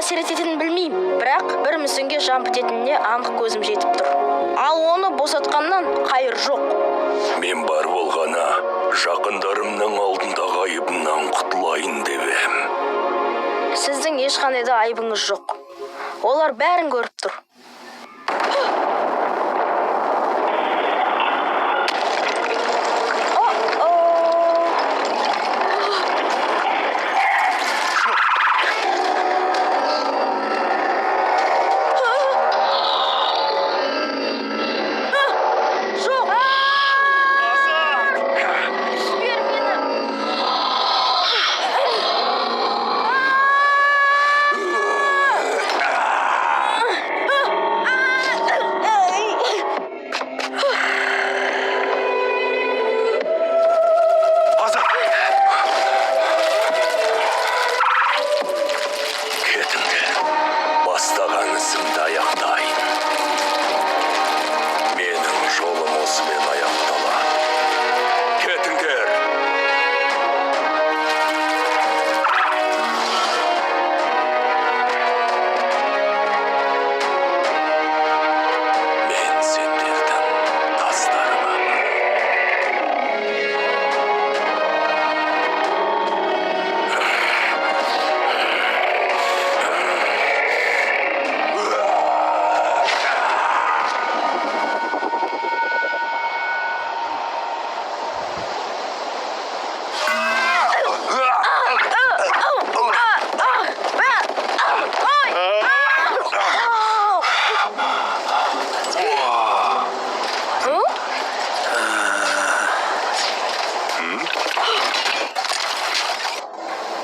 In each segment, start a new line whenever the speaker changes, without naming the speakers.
әсер ететінін білмеймін, бірақ бір мүсінге жан бітетініне анық көзім жетіп тұр. Ал оны босатқаннан қайыр жоқ.
Мен бар болғана жақындарымның алдындағы айыбымнан құтылайын деп ем.
Сіздің ешқандай да айыбыңыз жоқ. Олар бәрін көріп тұр.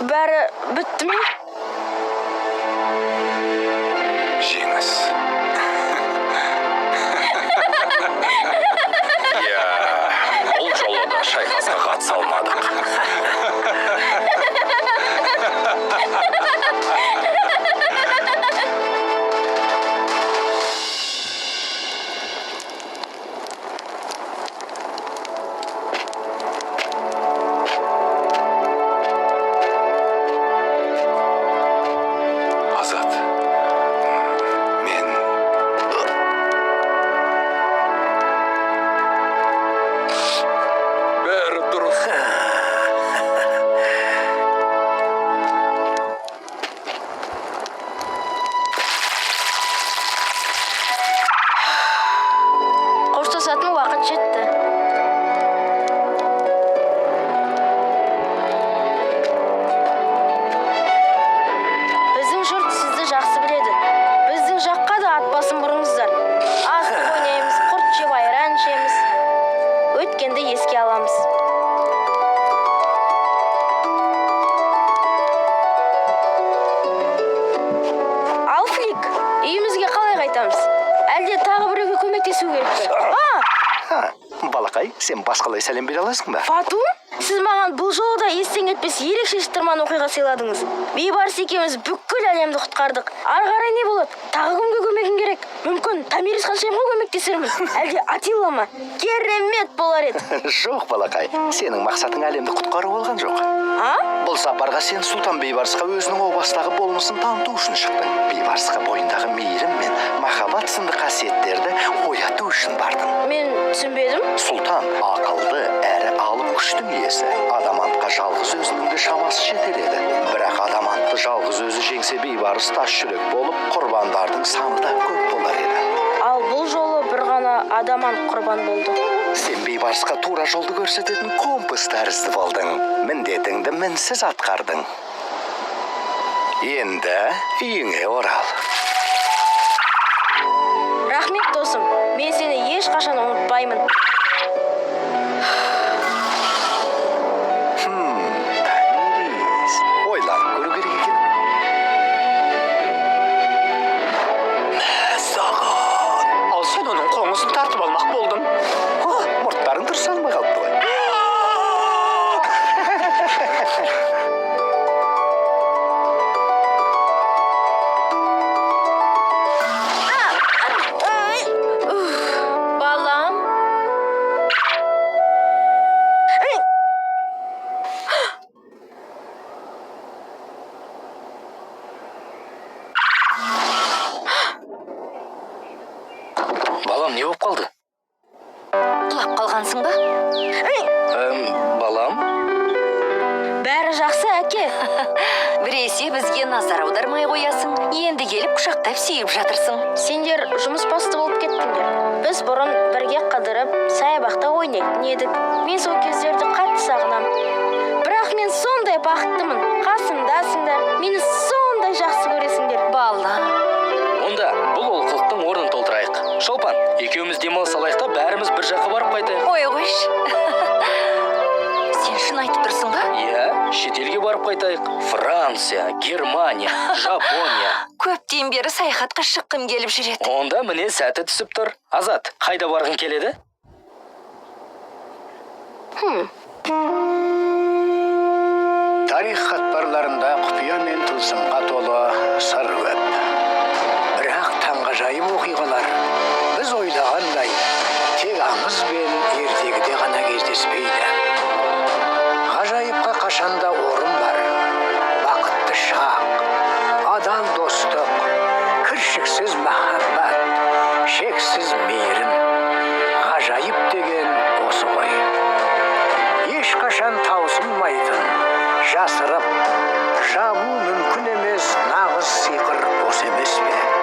Бәрі бітті ме?
Жеңіс. Бұл жолы да шайқасқа қатыса алмадық.
Қоштасатын уақыт жетті. Біздің жұрт сізді жақсы біледі. Біздің жаққа да ат басын бұрыңыздар. Астық ойнаймыз, құрт жеп айран ішеміз. Өткенді еске аламыз. Алфлик, үйімізге қалай қайтамыз? Әлде тағы біреуге көмектесу керек пе?
Балақай, сен басқалай сәлем бере аласың ба?
Фату, сіз маған бұл жолы да естен кетпес ерекше шытырман оқиға сыйладыңыз. Бейбарыс екеуміз бүкіл әлемді құтқардық. Ары қарай не болады? Тағы кімге көмегім керек? Мүмкін Тамирис ханшайымға көмектесермін. Әлде Атилла ма? Керемет болар еді.
Жоқ, балақай, сенің мақсатың әлемді құтқару болған жоқ.
Бұл
сапарға сен Сұлтан Бейбарысқа өзінің о бастағы болмысын таныту үшін шықтың. Бейбарысқа бойындағы мейірім мен махаббат сынды қасиеттерді ояту үшін бардың.
Мен түсінбедім.
Сұлтан ақылды әрі алып күштің иесі. Адамантқа жалғыз өзінің де шамасы жетер еді. Бірақ адамантты жалғыз өзі жеңсе, Бейбарыс тас жүрек болып, құрбандардың саны да көп болар еді.
Ал бұл жолы бір ғана адамант құрбан болды.
Сен Бейбарысқа тура жолды көрсететін компас тәрізді болдың. Міндетіңді мінсіз атқардың. Енді үйіңе орал.
Рахмет досым, мен сені ешқашан ұмытпаймын.
Тамирис, ойланып көру керек екен.
Саған.
Ал сен оның қоңызын тартып алмақ болдың.
Мұрттарың дұрыс алмай қалыпты ғой.
Балам,
балам, не болып қалды?
Құлап қалғансың ба?
Балам?
Бәрі жақсы, әке.
Біресе бізге назар аудармай қоясың. Енді келіп құшақтап сүйіп жатырсың.
Сендер жұмыс басты болып кеттіңдер. Біз бұрын бірге қыдырып, саябақта ойнайтын едік. Мен сол кездерді қатты сағынам. Бірақ мен сондай бақыттымын. Қасымдасыңдар. Мені сондай жақсы көресіңдер.
Бала.
Онда бұл олқылықтың орнын толтырайық. Шолпан, екеуміз демалыс алайық та бәріміз бір жаққа барып қайтайық.
Ой, қойшы. Сен шын айтып тұрсың ба?
Иә, шетелге барып қайтайық. Франция, Германия, Жапония.
Көптен бері саяхатқа шыққым келіп жүреді.
Онда міне сәті түсіп тұр. Азат, қайда барғың келеді?
Тарих қатпарларында құпия мен тылсымға толы сыр көп. Бірақ таңғажайып оқиғалар біз ойлағандай тек аңыз бен ертегіде ғана кездеспейді. Ғажайыпқа қашанда орын бар. Бақытты шақ, адал достық, кіршіксіз махаббат, шексіз мейірім. Ғажайып деген осы ғой. Ешқашан таусылмайтын, жасырып, жабу мүмкін емес нағыз сиқыр осы емес пе?